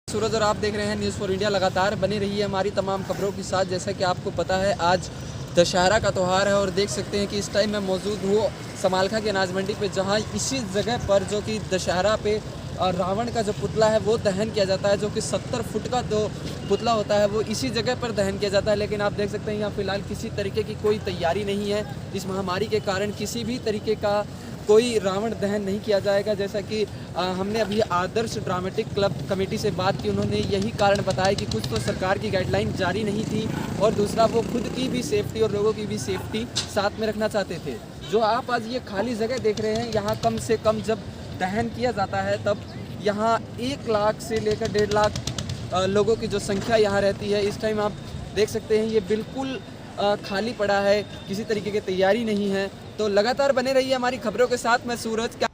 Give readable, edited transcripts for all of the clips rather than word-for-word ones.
सूरज और आप देख रहे हैं न्यूज़ फॉर इंडिया। लगातार बनी रही है हमारी तमाम खबरों के साथ। जैसा कि आपको पता है आज दशहरा का त्यौहार है और देख सकते हैं कि इस टाइम मैं मौजूद हूँ समालखा की अनाज मंडी पे, जहाँ इसी जगह पर जो कि दशहरा पे रावण का जो पुतला है वो दहन किया जाता है, जो कि 70 फुट का जो पुतला होता है वो इसी जगह पर दहन किया जाता है। लेकिन आप देख सकते हैं यहाँ फ़िलहाल किसी तरीके की कोई तैयारी नहीं है। इस महामारी के कारण किसी भी तरीके का कोई रावण दहन नहीं किया जाएगा। जैसा कि हमने अभी आदर्श ड्रामेटिक क्लब कमेटी से बात की, उन्होंने यही कारण बताया कि कुछ तो सरकार की गाइडलाइन जारी नहीं थी और दूसरा वो खुद की भी सेफ्टी और लोगों की भी सेफ्टी साथ में रखना चाहते थे। जो आप आज ये खाली जगह देख रहे हैं, यहाँ कम से कम जब दहन किया जाता है तब यहाँ 1 लाख से लेकर 1.5 लाख लोगों की जो संख्या यहाँ रहती है। इस टाइम आप देख सकते हैं ये बिल्कुल खाली पड़ा है, किसी तरीके की तैयारी नहीं है। तो लगातार बने रहिए हमारी खबरों के साथ। मैं सूरज क्या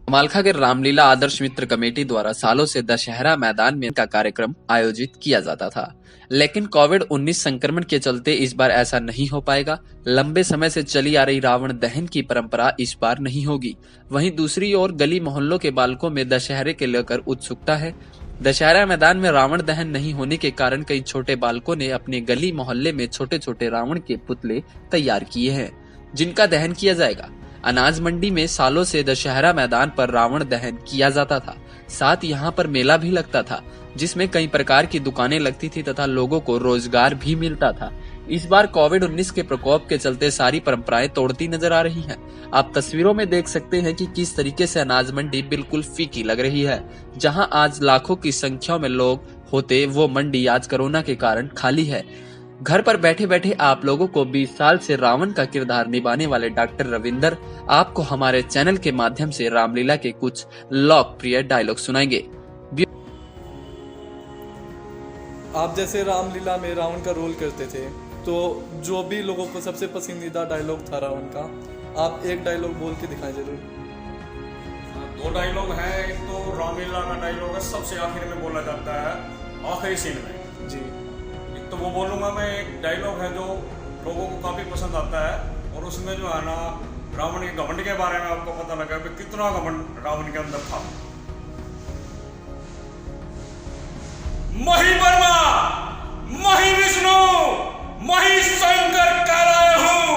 समालखा के रामलीला आदर्श मित्र कमेटी द्वारा सालों से दशहरा मैदान में का कार्यक्रम आयोजित किया जाता था, लेकिन कोविड-19 संक्रमण के चलते इस बार ऐसा नहीं हो पाएगा। लंबे समय से चली आ रही रावण दहन की परंपरा इस बार नहीं होगी। वहीं दूसरी ओर गली मोहल्लों के बालकों में दशहरे के लेकर उत्सुकता है। दशहरा मैदान में रावण दहन नहीं होने के कारण कई छोटे बालकों ने अपने गली मोहल्ले में छोटे छोटे रावण के पुतले तैयार किए हैं, जिनका दहन किया जाएगा। अनाज मंडी में सालों से दशहरा मैदान पर रावण दहन किया जाता था। साथ यहाँ पर मेला भी लगता था, जिसमें कई प्रकार की दुकानें लगती थी तथा लोगों को रोजगार भी मिलता था। इस बार कोविड-19 के प्रकोप के चलते सारी परंपराएं तोड़ती नजर आ रही हैं। आप तस्वीरों में देख सकते हैं कि किस तरीके से अनाज मंडी बिल्कुल फीकी लग रही है। जहां आज लाखों की संख्या में लोग होते, वो मंडी आज कोरोना के कारण खाली है। घर पर बैठे बैठे आप लोगों को 20 साल से रावण का किरदार निभाने वाले डॉक्टर रविंदर आपको हमारे चैनल के माध्यम से रामलीला के कुछ लोकप्रिय डायलॉग सुनाएंगे। आप जैसे रामलीला में रावण का रोल करते थे, तो जो भी लोगों को सबसे पसंदीदा डायलॉग था रावण का, आप एक डायलॉग बोल के दिखाएं जरूर। 2 डायलॉग हैं। एक तो रामलीला का डायलॉग है, सबसे आखिर में बोला जाता है आखिरी सीन में जी। एक तो वो बोलूँगा मैं। एक डायलॉग है जो लोगों को काफ़ी पसंद आता है और उसमें जो है ना रावण के घमंड के बारे में आपको पता लगा कि कितना घमंड रावण के अंदर था। मही ब्रह्मा, मही विष्णु, मही शंकर कह रहे हूँ,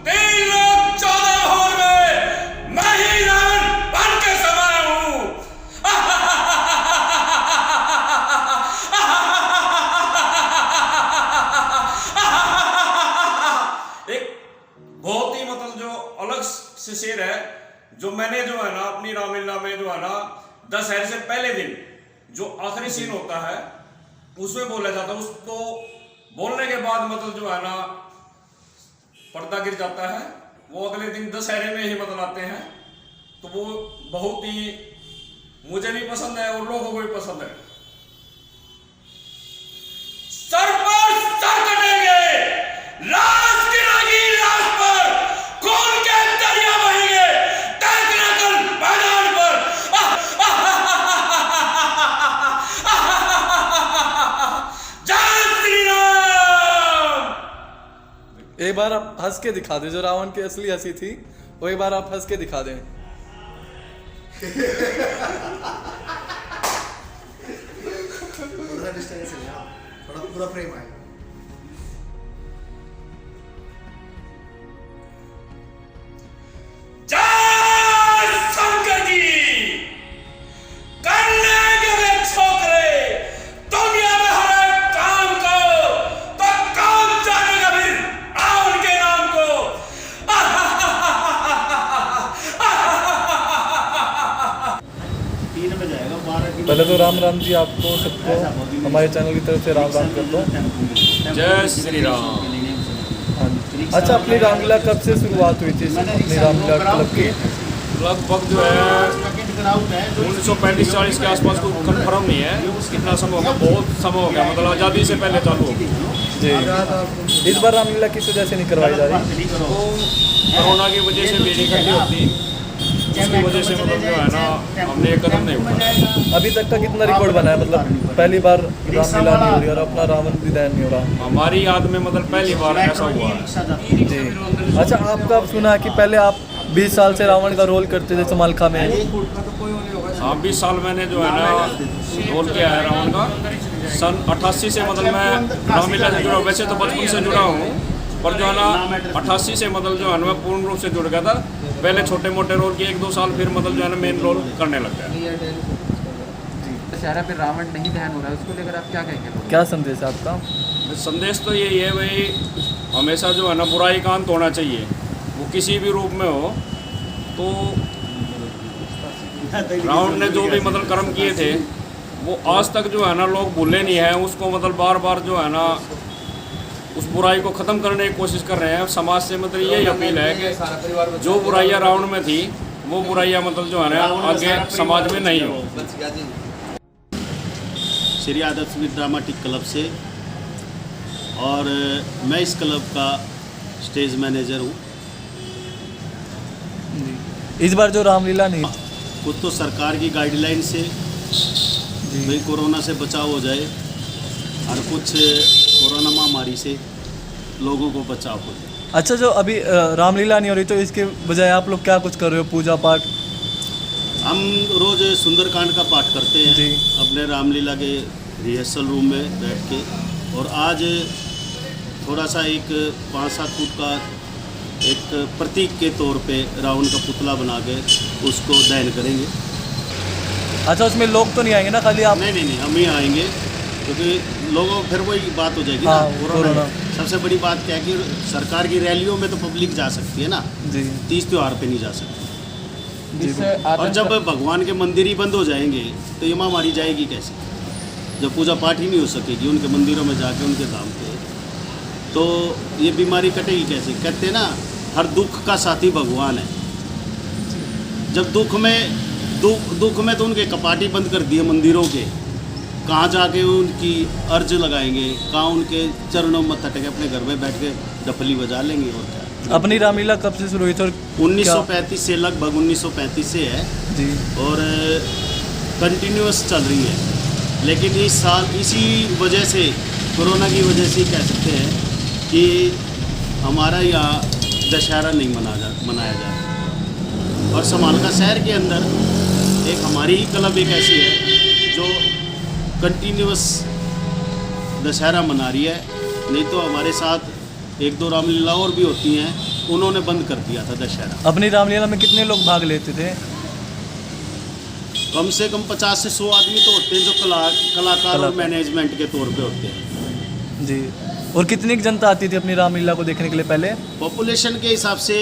3 लोग 14 भोर में मैं ही रावण बन के समाया हूँ। एक बहुत ही मतलब जो अलग से शेर है, जो मैंने जो है ना अपनी रामलीला में जो है ना दशहरे से पहले दिन जो आखिरी सीन होता है उसमें बोला जाता है। उसको बोलने के बाद मतलब जो है ना पर्दा गिर जाता है। वो अगले दिन दशहरे में ही बतलाते हैं। तो वो बहुत ही मुझे भी पसंद है और लोगों को भी पसंद है। सर पर सर कटेंगे, लाश गिरेगी लाश पर, खून के दरिया बहेंगे, देखना कल मैदान पर। जय श्री राम। एक बार आप हंस के दिखा दें, जो रावण की असली हंसी थी वो एक बार आप हंस के दिखा दें। पूरा फ्रेम आएगा। जय शंकर जी। कर लेंगे वे छोकरे दुनिया में हर एक काम को, तो कौन जानेगा फिर रावण के नाम को। पहले तो राम राम जी, आपको सबको हमारे चैनल की तरफ से राम राम कर दो। जय श्री राम। हाँ जी। अच्छा, अपनी रामलीला कब से शुरुआत हुई थी अपनी रामलीला क्लब की? लगभग जो है 1935-40 के आसपास को कंफर्म नहीं है कितना समय होगा। बहुत समय हो गया, मतलब आज़ादी से पहले चालू हो गई जी। इस बार रामलीला किस वजह से नहीं करवाई जा रही? तो कोरोना की वजह से भीड़ इकट्ठी होती, उसकी वजह से मतलब जो है ना हमने एक कदम नहीं उठाया। अभी तक का कितना रिकॉर्ड बना है? मतलब पहली बार रामलीला नहीं हो रही और अपना रावण भी दहन नहीं हो रहा हमारी याद में, मतलब पहली बार ऐसा हुआ है जी। अच्छा, आपका सुना है कि पहले आप 20 साल से रावण का रोल करते थे समालखा में? हाँ, 20 साल मैंने जो है ना रोल किया है रावण का। सन 88 से मतलब मैं रामलीला से जुड़ा, वैसे तो बचपन से जुड़ा हूँ, पर जो है ना 88 से मतलब जो है ना मैं पूर्ण रूप से जुड़ गया था। पहले छोटे मोटे रोल किए 1-2 साल, फिर मतलब जो है ना मेन रोल करने लग गया। दशहरा पे रावण नहीं दहन हो रहा है, उसको लेकर आप क्या कहेंगे लोग? क्या संदेश है आपका? संदेश तो यही है भाई, हमेशा जो है ना बुराई का अंत होना चाहिए, वो किसी भी रूप में हो। तो रावण ने जो भी मतलब कर्म किए थे वो आज तक जो है ना लोग भूले नहीं है उसको, मतलब बार बार जो है ना उस बुराई को ख़त्म करने की कोशिश कर रहे हैं। समाज से मतलब यही अपील है कि जो बुराइयां रावण में थी वो बुराइयां मतलब जो है ना आगे समाज में नहीं हो। श्री आदर्श ड्रामाटिक क्लब से, और मैं इस क्लब का स्टेज मैनेजर हूँ। इस बार जो रामलीला नहीं, कुछ तो सरकार की गाइडलाइन से भाई कोरोना से बचाव हो जाए, और कुछ कोरोना महामारी से लोगों को बचाव हो जाए। अच्छा, जो अभी रामलीला नहीं हो रही तो इसके बजाय आप लोग क्या कुछ कर रहे हो? पूजा पाठ? हम रोज़ सुंदरकांड का पाठ करते हैं जी। अपने रामलीला के रिहर्सल रूम में बैठ के, और आज थोड़ा सा एक 5-7 फुट का एक प्रतीक के तौर पे रावण का पुतला बना के उसको दहन करेंगे। अच्छा, उसमें लोग तो नहीं आएंगे ना, खाली आप? नहीं, हम ही आएंगे, क्योंकि लोगों फिर वही बात हो जाएगी हाँ, ना, कोरोना। सबसे बड़ी बात क्या है कि सरकार की रैलियों में तो पब्लिक जा सकती है ना, जी। तीज त्योहार पे नहीं जा सकती। और इस जब भगवान के मंदिर ही बंद हो जाएंगे तो ये महामारी जाएगी कैसे? जब पूजा पाठ ही नहीं हो सकेगी उनके मंदिरों में जाके, उनके धाम पे, तो ये बीमारी कटेगी कैसे? कहते हैं ना, हर दुख का साथी भगवान है। जब दुख में तो उनके कपाटी बंद कर दिए मंदिरों के, कहाँ जाके उनकी अर्ज लगाएंगे, कहाँ उनके चरणों में मत्था टेके अपने घर में बैठ के डफली बजा लेंगे। और क्या, अपनी रामलीला कब से शुरू हुई थी? 1935 से, लगभग 1935 से है जी। और कंटिन्यूअस चल रही है। लेकिन इस साल इसी वजह से, कोरोना की वजह से कह सकते हैं कि हमारा यहाँ दशहरा नहीं मनाया जा रहा। और समालखा शहर के अंदर एक हमारी ही क्लब एक ऐसी है जो कंटिन्यूअस दशहरा मना रही है। नहीं तो हमारे साथ 1-2 रामलीला और भी होती हैं, उन्होंने बंद कर दिया था दशहरा। अपनी रामलीला में कितने लोग भाग लेते थे? कम से कम 50 से 100 आदमी तो होते हैं जो कलाकार और मैनेजमेंट के तौर पे होते हैं। जी। और कितनी जनता आती थी अपनी रामलीला को देखने के लिए पहले? पॉपुलेशन के हिसाब से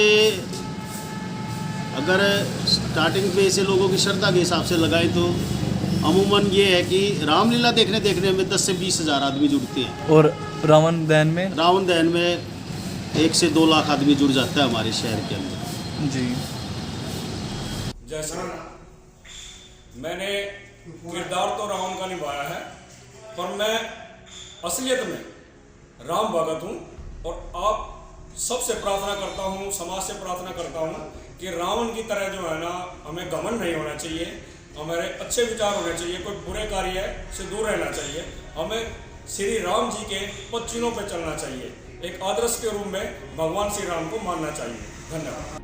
अगर स्टार्टिंग पे ऐसे लोगों की श्रद्धा के हिसाब से लगाएं तो अमूमन ये है कि रामलीला देखने में 10 से 20 हज़ार आदमी जुड़ते हैं। और रावण दहन में? रावण दहन में 1 से 2 लाख आदमी जुड़ जाता है हमारे शहर के अंदर। जी। जैसा मैंने किरदार तो रावण का निभाया है, पर मैं असलियत में राम भगत हूँ। और आप सबसे प्रार्थना करता हूँ, समाज से प्रार्थना करता हूँ कि रावण की तरह जो है ना हमें घमंड नहीं होना चाहिए, हमारे अच्छे विचार होने चाहिए, कोई बुरे कार्य से दूर रहना चाहिए, हमें श्री राम जी के पच्चीनों पे चलना चाहिए, एक आदर्श के रूप में भगवान श्री राम को मानना चाहिए। धन्यवाद।